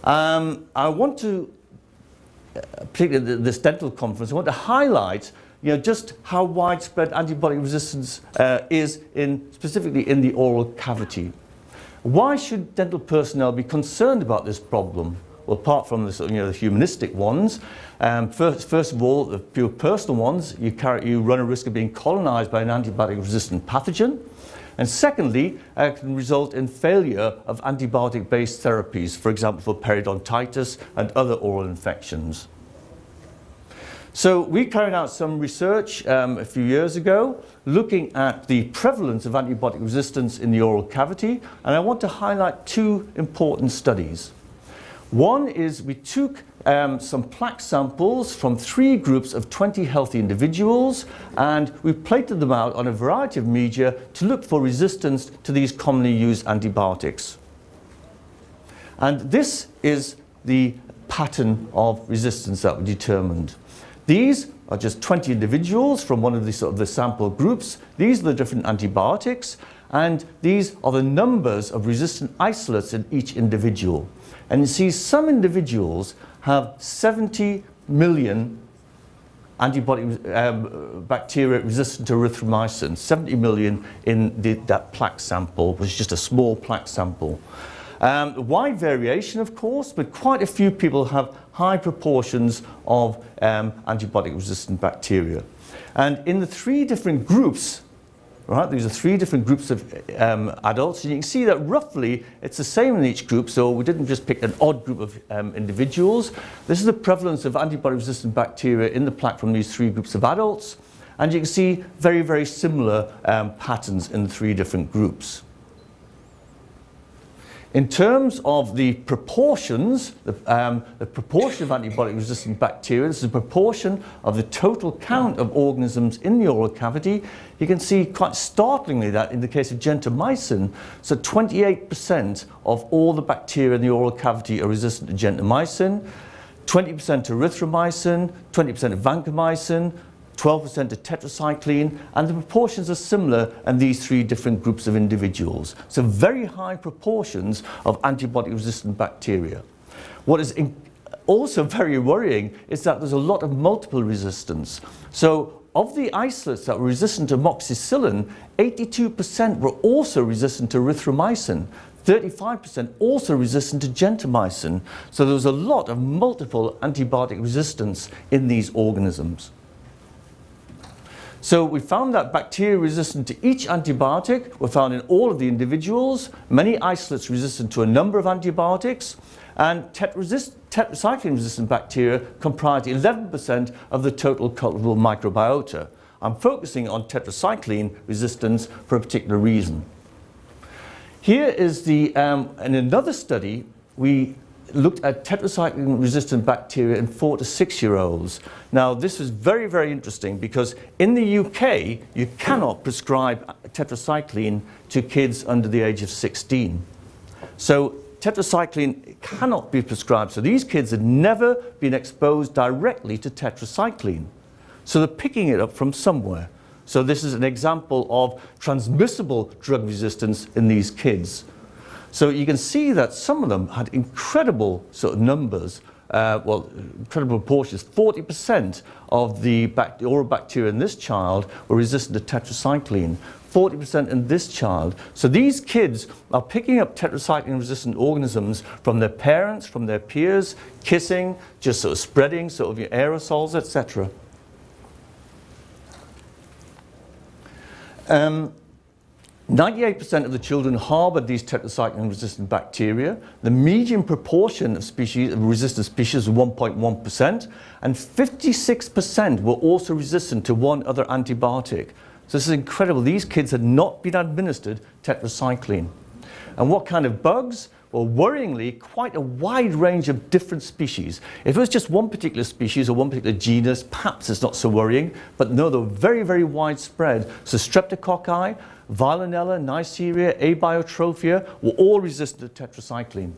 I want to, particularly at this dental conference, I want to highlight just how widespread antibiotic resistance is specifically in the oral cavity. Why should dental personnel be concerned about this problem? Well, apart from the humanistic ones, first of all, the pure personal ones, you run a risk of being colonized by an antibiotic-resistant pathogen. And secondly, it can result in failure of antibiotic-based therapies, for example, for periodontitis and other oral infections. So we carried out some research a few years ago looking at the prevalence of antibiotic resistance in the oral cavity, and I want to highlight two important studies. One is we took some plaque samples from 3 groups of 20 healthy individuals, and we plated them out on a variety of media to look for resistance to these commonly used antibiotics. And this is the pattern of resistance that we determined. These are just 20 individuals from one of the sample groups. These are the different antibiotics, and these are the numbers of resistant isolates in each individual. And you see some individuals have 70 million antibiotic bacteria resistant to erythromycin, 70 million in that plaque sample, which is just a small plaque sample. Wide variation, of course, but quite a few people have high proportions of antibiotic-resistant bacteria. And in the 3 different groups, right, these are 3 different groups of adults, and you can see that roughly it's the same in each group, so we didn't just pick an odd group of individuals. This is the prevalence of antibiotic-resistant bacteria in the plaque from these 3 groups of adults, and you can see very, very similar patterns in the 3 different groups. In terms of the proportions, the proportion of antibiotic-resistant bacteria, this is a proportion of the total count of organisms in the oral cavity. You can see quite startlingly that in the case of gentamicin, so 28% of all the bacteria in the oral cavity are resistant to gentamicin, 20% to erythromycin, 20% to vancomycin, 12% to tetracycline, and the proportions are similar in these 3 different groups of individuals. So very high proportions of antibiotic-resistant bacteria. What is also very worrying is that there's a lot of multiple resistance. So of the isolates that were resistant to amoxicillin, 82% were also resistant to erythromycin. 35% also resistant to gentamicin. So there was a lot of multiple antibiotic resistance in these organisms. So we found that bacteria resistant to each antibiotic were found in all of the individuals, many isolates resistant to a number of antibiotics, and tetracycline-resistant bacteria comprised 11% of the total cultivable microbiota. I'm focusing on tetracycline resistance for a particular reason. Here is in another study, we looked at tetracycline-resistant bacteria in 4 to 6-year-olds. Now, this is very, very interesting because in the UK, you cannot prescribe tetracycline to kids under the age of 16. So tetracycline cannot be prescribed. So these kids had never been exposed directly to tetracycline. So they're picking it up from somewhere. So this is an example of transmissible drug resistance in these kids. So you can see that some of them had incredible sort of numbers, incredible proportions. 40% of the oral bacteria in this child were resistant to tetracycline, 40% in this child. So these kids are picking up tetracycline-resistant organisms from their parents, from their peers, kissing, just sort of spreading sort of your aerosols, etc. 98% of the children harbored these tetracycline-resistant bacteria. The median proportion of resistant species was 1.1%, and 56% were also resistant to one other antibiotic. So this is incredible. These kids had not been administered tetracycline. And what kind of bugs? Well, worryingly, quite a wide range of different species. If it was just one particular species or one particular genus, perhaps it's not so worrying, but no, they're very, very widespread. So streptococci, Veillonella, Neisseria, Abiotrophia were all resistant to tetracycline.